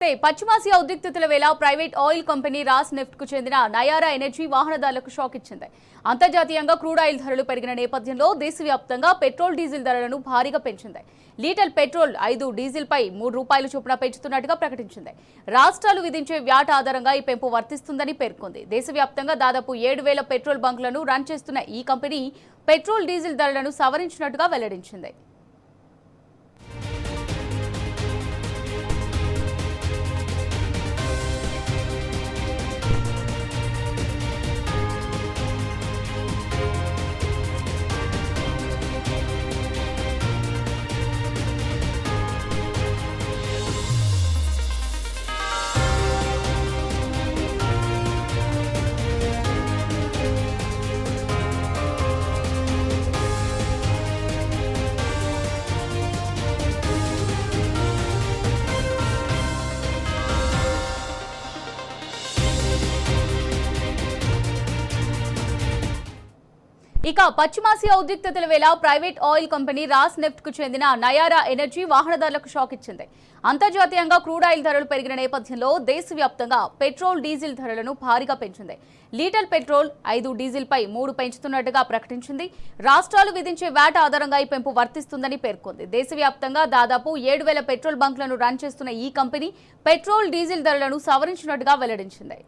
పశ్చిమాసియా ఉద్రిక్తతల వేళ private oil company Rosneft కు చెందిన నయారా ఎనర్జీ వాహనదారులకు షాక్ ఇచ్చింది. అంతర్జాతీయంగా క్రూడ్ ఆయిల్ ధరలు పెరిగిన నేపథ్యంలో దేశవ్యాప్తంగా పెట్రోల్ డీజిల్ ధరలను భారీగా పెంచింది. లీటర్ పెట్రోల్ 5, డీజిల్ పై ₹3 చొప్పున పెంచుతున్నట్టుగా ప్రకటించింది. రాష్ట్రాలు విధించే వ్యాట్ ఆధారంగా ఈ పెంపు వర్తిస్తుందని పేర్కొంది. దేశవ్యాప్తంగా దాదాపు 7,000 పెట్రోల్ బంకులను రన్ చేస్తున్న ఈ కంపెనీ పెట్రోల్ డీజిల్ ధరలను సవరించినట్టుగా వెల్లడించింది. ఇక పశ్చిమాసియా ఉద్రిక్తతల వేళ private oil company Rosneft కు చెందిన నయారా ఎనర్జీ వాహనదారులకు షాక్ ఇచ్చింది. అంతర్జాతీయంగా క్రూడ్ ఆయిల్ ధరలు పెరిగిన నేపథ్యంలో దేశవ్యాప్తంగా పెట్రోల్ డీజిల్ ధరలను భారీగా పెంచింది. లీటర్ పెట్రోల్ 5, డీజిల్ పై 3 పెంచుతున్నట్టుగా ప్రకటించింది. రాష్ట్రాలు విధించే వ్యాట్ ఆధారంగా ఈ పెంపు వర్తిస్తుందని పేర్కొంది. దేశవ్యాప్తంగా దాదాపు 7,000 పెట్రోల్ బంకులను రన్ చేస్తున్న ఈ కంపెనీ పెట్రోల్ డీజిల్ ధరలను సవరించినట్టుగా వెల్లడించింది.